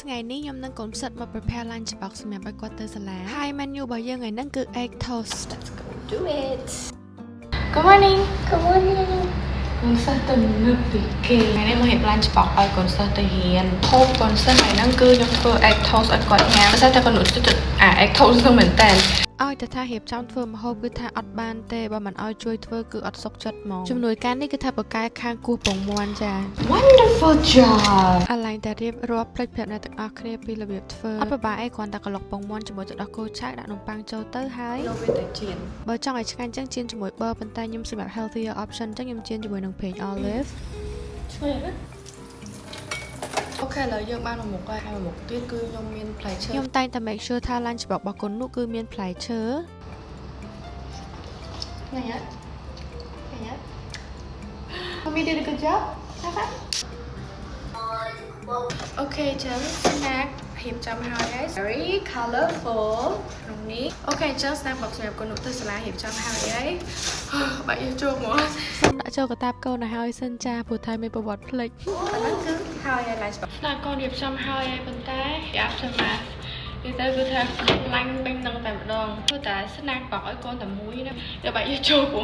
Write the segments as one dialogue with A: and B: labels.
A: ថ្ងៃនេះខ្ញុំនឹងកូនសិតមក prepare lunch box សម្រាប់ឲ្យគាត់ទៅសាលា Hi menu របស់យើងថ្ងៃហ្នឹងគឺ egg toast.
B: Let's go do it. Good morning.
C: Good morning.
B: កូនសិស្សទៅនឹកពីគេថ្ងៃនេះមករៀប lunch box ឲ្យកូនសិស្សទៅរៀនហូបកូនសិស្សថ្ងៃហ្នឹងគឺខ្ញុំធ្វើ egg toast ឲ្យគាត់ញ៉ាំតែតែកូននោះចិត្តegg toast ហ្នឹងមែនតើ
A: ឲ្យតែថារៀបចំធ្វើម្ហូបគឺថាអត់បានទេបើមិនឲ្យជួយធ្វើគឺអត់សុខចិត្តហ្មងជំនួយការនេះគឺថាបកកែខាងគោះពងមាន់ចា
B: Wonderful job
A: អាឡែងតែរៀបរាប់ផ្លេចប្រាប់អ្នកទាំងអស់គ្នាពីរបៀបធ្វើអត់ពិបាកអីគ្រាន់តែក្លុកពងមាន់ជាមួយទឹកដោះគោឆៅដាក់នំប៉័ងចូលទៅហើយ
B: យកវាទៅចៀន
A: បើចង់ឲ្យឆ្ងាញ់ចឹងចៀនជាមួយប៊ឺប៉ុន្តែខ្ញុំសម្រាប់ healthier option ចឹងខ្ញុំចៀនជាមួយនឹងប្រេង olive
B: ឆ្ងាញ់ណាស់អូខេឥឡូវយើងបានមួយមុខហើយហើយមួយមុខទៀតគឺខ្ញុំមានផ្លែឈើ
A: ខ្ញុំតែងតែ make sure ថា lunch box របស់កូននោះគឺមានផ្លែឈើ
B: ញ៉ាំញ៉ាំញ៉ាំ Mommy did a good job អូខេចឹង snack រៀបចំហើយ very colorful ក្នុងនេះអូខេចឹង snack box សម្រាប់កូននោះទៅសាលារៀបចំហើយហើយបាក់យើងជោគមក
A: សូមដាក់ចូលកតាបកូនឲ្យហើយសិនចាព្រោះថៃមានប្រវត្តិផ្លេច
B: អាហ្នឹងគឺហើយ lunch box ស្នាកូនរៀបចំហើយប៉ុន្តែ aftermath និយាយទៅគឺថាខ្លាញ់ពេញនឹងតែម្ដងព្រោះតែ snack box ឲ្យកូនតែមួយណាតែបាក់យើងជោគខ្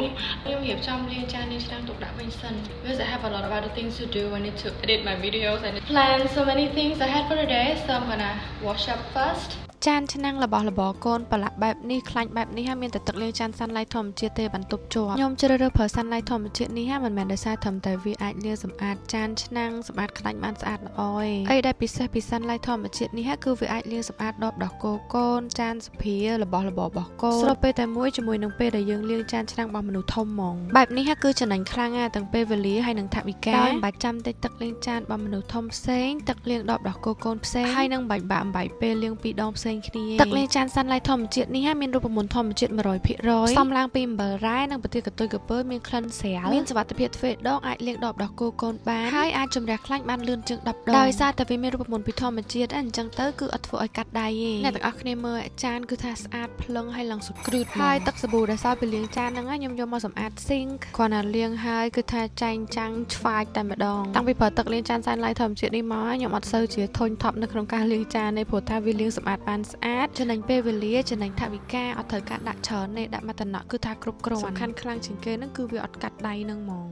B: ញុំរៀបចំលាងចានលាងឆ្នាំងទុកដាក់វិញសិន because I have a lot of other things to do I need to edit my videos I need to plan so many things ahead for the day so I'm gonna wash up first
A: ចានឆ្នាំងរបស់របរកូនប្រឡាក់បែបនេះខ្លាញ់បែបនេះហើយមានតែទឹកលាងចានសាន់ឡៃធម្មជាតិទេបន្ទប់ជាប់ខ្ញុំជ្រើសរើសប្រើសាន់ឡៃធម្មជាតិនេះហើយមិនមែនដោយសារត្រឹមតែវាអាចលាងសម្អាតចានឆ្នាំងសម្អាតខ្លាញ់បានស្អាតល្អឯងអីដែលពិសេសពីសាន់ឡៃធម្មជាតិនេះគឺវាអាចលាងសម្អាតដបដោះគោកូនចានសុភារបស់របររបស់កូនស្របពេលតែមួយជាមួយនឹងពេលដែលយើងលាងចានឆ្នាំងរបស់មនុស្សធំហ្មងបែបនេះគឺចំណេញខ្លាំងណាស់ទាំងពេលវេលាហើយនិងថវិកាមិនបាច់ចាំតែទឹកលាងចានរបស់មនុស្សធំផ្សេងទឹកលាងដបដោះគោកូនផ្សេងហើយនឹងបាច់បាក់អំបែកពេលលាងពីរដងផ្សេងគ្នាទឹកលាងចានសាន់ឡៃធម្មជាតិនេះមានរូបមន្តធម្មជាតិ 100% សំឡើងពីអំបិលរ៉ែនិងប្រទាលកតុយកពើមានក្លិនស្រាលមានសុវត្ថិភាពទ្វេដងអាចលាងដបដោះគោកូនបានហើយអាចជំរះខ្លាញ់បានលឿនជាង10ដងដោយសារតែវាមានរូបមន្តពីធម្មជាតិអញ្ចឹងទៅគឺអត់ធ្វើឲ្យកាត់ដៃទេអ្នកទាំងអស់គ្នាមើលចានគឺថាស្អាតភ្លឹងហើយឡើងសុក្រឹតហើយទឹកសាប៊ូដែលសល់ពីលាងចានហ្នឹងខ្ញុំយកមកសម្អាតស៊ីងគ្រាន់តែលាងហើយគឺថាចាញ់ចាំងឆ្វាយតែម្ដងតាំងពីប្រើទឹកលាងចានសាន់ឡៃធម្មជាតិនេះមកខ្ញុំអត់សូវជាធុញថប់នៅក្នុងការលាងចានទេព្រោះថាវាលាងសម្អាតបានស្អាតចំណេញពេលវេលាចំណេញថវិកាអត់ត្រូវការដាក់ច្រើនទេដាក់មកតំណក់គឺថាគ្រប់គ្រាន់សំខាន់ខ្លាំងជាងគេហ្នឹងគឺវាអត់កាត់ដៃនឹងហ្មង